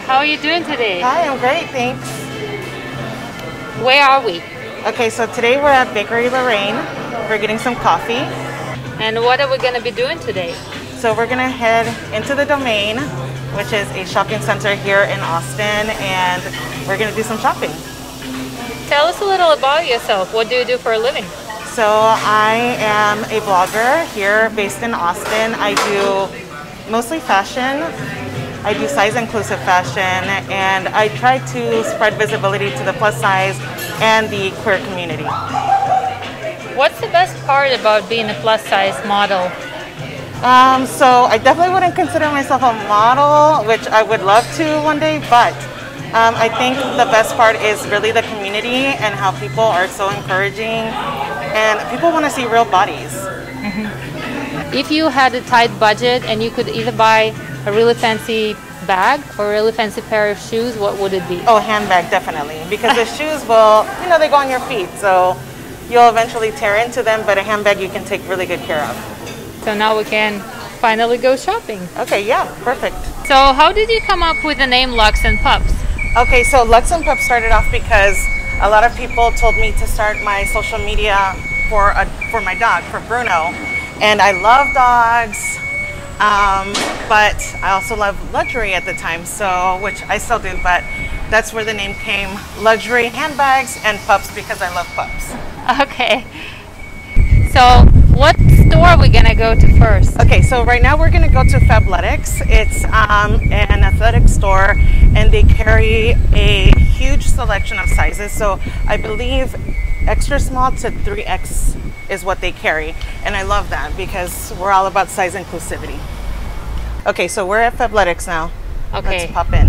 how are you doing today? Hi, I'm great, thanks. Where are we? Okay, so today we're at Bakery Lorraine. We're getting some coffee. And what are we going to be doing today? So we're gonna head into the Domain, which is a shopping center here in Austin, and we're gonna do some shopping. Tell us a little about yourself. What do you do for a living? So I am a blogger here based in Austin. I do mostly fashion. I do size inclusive fashion, and I try to spread visibility to the plus size and the queer community. What's the best part about being a plus size model? So I definitely wouldn't consider myself a model, which I would love to one day, but I think the best part is really the community and how people are so encouraging, and people want to see real bodies. Mm-hmm. If you had a tight budget and you could either buy a really fancy bag or a really fancy pair of shoes, what would it be? Oh, handbag, definitely, because the shoes will, they go on your feet, so you'll eventually tear into them, but a handbag you can take really good care of. So now we can finally go shopping. Okay, yeah, perfect. So how did you come up with the name Lux and Pups? Okay, so Lux and Pups started off because a lot of people told me to start my social media for my dog, for Bruno. And I love dogs, but I also love luxury at the time, so which I still do, but that's where the name came, luxury handbags and pups, because I love pups. Okay. So what store are we gonna go to first? Okay, so right now we're gonna go to Fabletics. It's an athletic store, and they carry a huge selection of sizes. So I believe extra small to 3X is what they carry, and I love that because we're all about size inclusivity. Okay, so we're at Fabletics now. Okay. Let's pop in.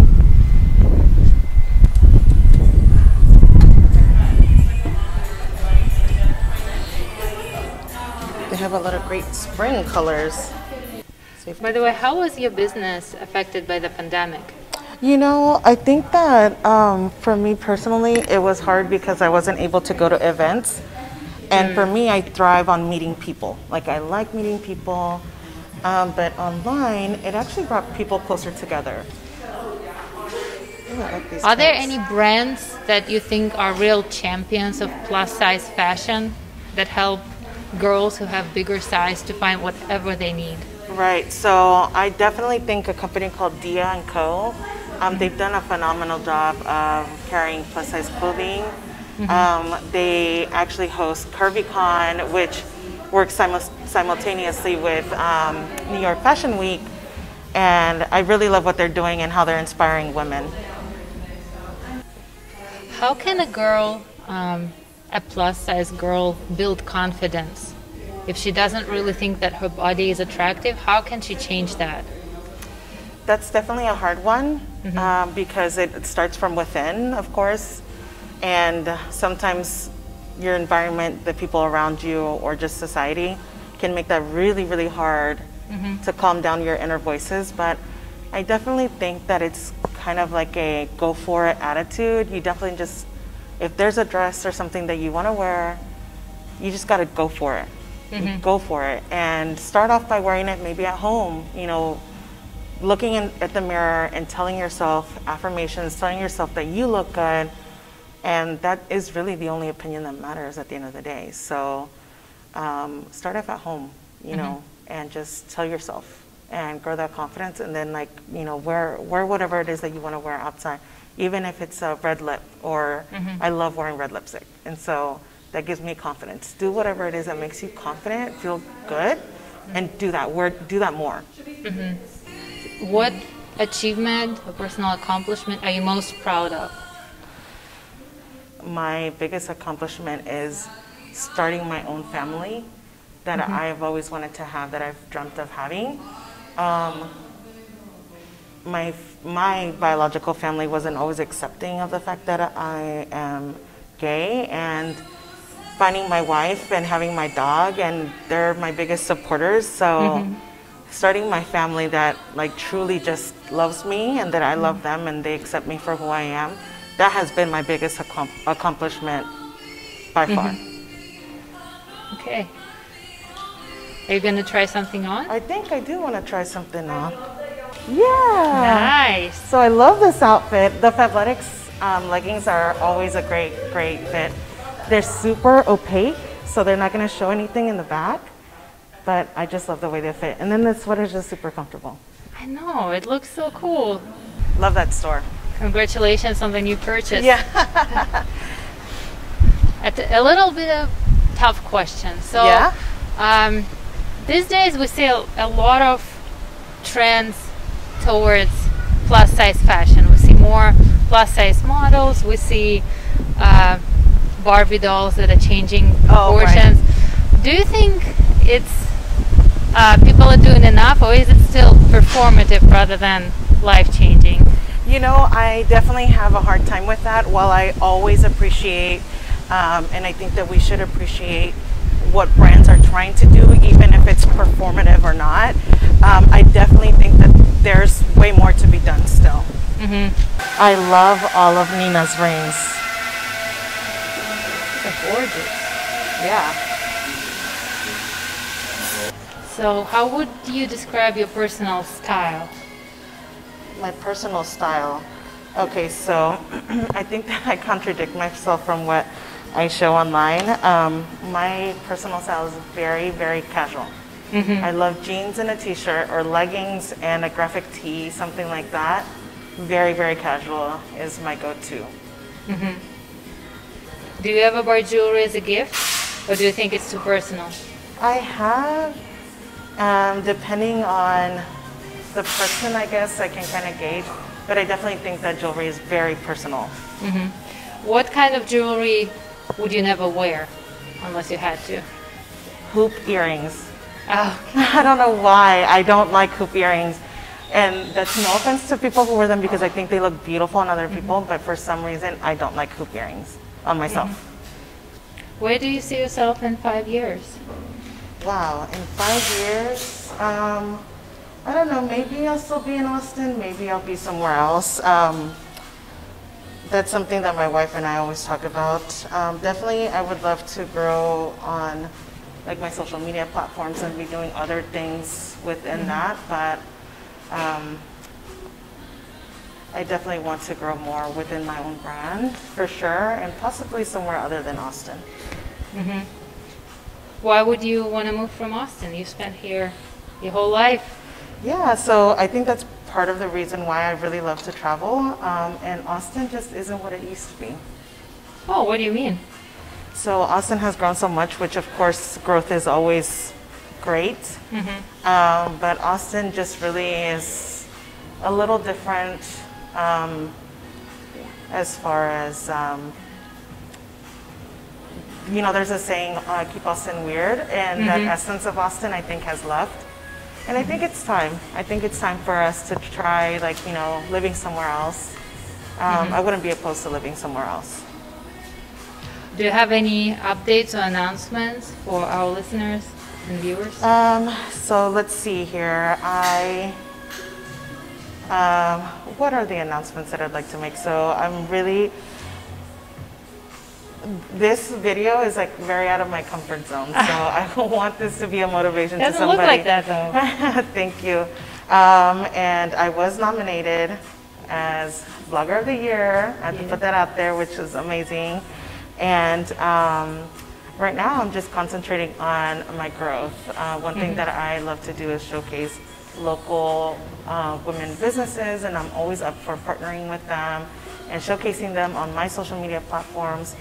They have a lot of great spring colors. By the way, how was your business affected by the pandemic? I think that for me personally, it was hard because I wasn't able to go to events. And for me, I thrive on meeting people. Like, I like meeting people, but online, it actually brought people closer together. Ooh, I like these Are there pants. any brands that you think are real champions of plus size fashion that help girls who have bigger size to find whatever they need? Right, so I definitely think a company called Dia & Co. They've done a phenomenal job of carrying plus size clothing. They actually host CurvyCon, which works simultaneously with New York Fashion Week, and I really love what they're doing and how they're inspiring women. How can a girl, a plus size girl, build confidence? If she doesn't really think that her body is attractive, how can she change that? That's definitely a hard one, because it starts from within, of course, and sometimes your environment, the people around you, or just society can make that really, really hard to calm down your inner voices. But I definitely think that it's kind of like a go for it attitude. You definitely just, if there's a dress or something that you want to wear, you just got to go for it. Go for it, and start off by wearing it maybe at home, looking at the mirror and telling yourself affirmations, telling yourself that you look good, and that is really the only opinion that matters at the end of the day. So start off at home, and just tell yourself and grow that confidence, and then wear whatever it is that you want to wear outside, even if it's a red lip, or I love wearing red lipstick, and so that gives me confidence. Do whatever it is that makes you confident, feel good, and do that more. What achievement or personal accomplishment are you most proud of? My biggest accomplishment is starting my own family that I have always wanted to have, that I've dreamt of having. My biological family wasn't always accepting of the fact that I am gay, and finding my wife and having my dog, and they're my biggest supporters. So starting my family that truly just loves me, and that I love them and they accept me for who I am, that has been my biggest accomplishment by far. Okay. Are you going to try something on? I think I do want to try something on. Yeah. Nice. So I love this outfit. The Fabletics leggings are always a great fit. They're super opaque, so they're not going to show anything in the back, but I just love the way they fit. And then the sweater's just super comfortable. I know, it looks so cool. Love that store. Congratulations on the new purchase. Yeah. A little bit of tough question. So, Yeah. these days we see a lot of trends towards plus size fashion. We see more plus size models. We see Barbie dolls that are changing proportions. Right. Do you think it's people are doing enough, or is it still performative rather than life-changing? You know, I definitely have a hard time with that. While I always appreciate, and I think that we should appreciate what brands are trying to do, even if it's performative or not, I definitely think that there's way more to be done still. I love all of Nina's rings. They're gorgeous. Yeah. So how would you describe your personal style? My personal style. Okay, so I think that I contradict myself from what I show online. My personal style is very casual. I love jeans and a t-shirt, or leggings and a graphic tee, something like that. Very casual is my go-to. Do you ever buy jewelry as a gift, or do you think it's too personal? I have, depending on the person, I guess I can kind of gauge, but I definitely think that jewelry is very personal. What kind of jewelry would you never wear, unless you had to? Hoop earrings. Oh, I don't know why I don't like hoop earrings. And that's no offense to people who wear them, because I think they look beautiful on other people, but for some reason I don't like hoop earrings on myself. Where do you see yourself in 5 years? Wow, in 5 years, I don't know, maybe I'll still be in Austin, maybe I'll be somewhere else. That's something that my wife and I always talk about. Definitely I would love to grow on like my social media platforms and be doing other things within that, but I definitely want to grow more within my own brand for sure, and possibly somewhere other than Austin. Why would you want to move from Austin? You spent here your whole life. Yeah, so I think that's part of the reason why I really love to travel, and Austin just isn't what it used to be. Oh, what do you mean? So Austin has grown so much, which of course growth is always great, but Austin just really is a little different as far as, you know, there's a saying, keep Austin weird, and that essence of Austin I think has left. And I think it's time. I think it's time for us to try, like, you know, living somewhere else. I wouldn't be opposed to living somewhere else. Do you have any updates or announcements for our listeners and viewers? So let's see here. What are the announcements that I'd like to make? So I'm really, this video is like very out of my comfort zone. So I want this to be a motivation to somebody. Doesn't look like that though. Thank you. And I was nominated as Blogger of the Year. I have to put that out there, which is amazing. And right now I'm just concentrating on my growth. One thing that I love to do is showcase local women businesses, and I'm always up for partnering with them and showcasing them on my social media platforms.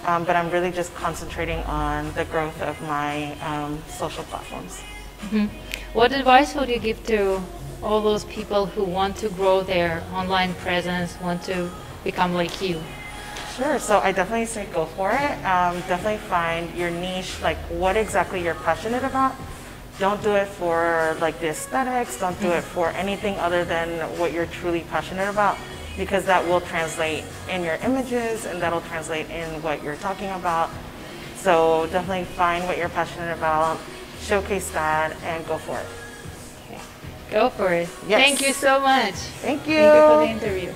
But I'm really just concentrating on the growth of my social platforms. What advice would you give to all those people who want to grow their online presence, want to become like you? Sure, so I definitely say go for it. Definitely find your niche, like what exactly you're passionate about. Don't do it for like the aesthetics, don't do it for anything other than what you're truly passionate about, because that will translate in your images and that'll translate in what you're talking about. So definitely find what you're passionate about, showcase that, and go for it. Okay. Go for it. Yes. Thank you so much. Thank you. Thank you for the interview.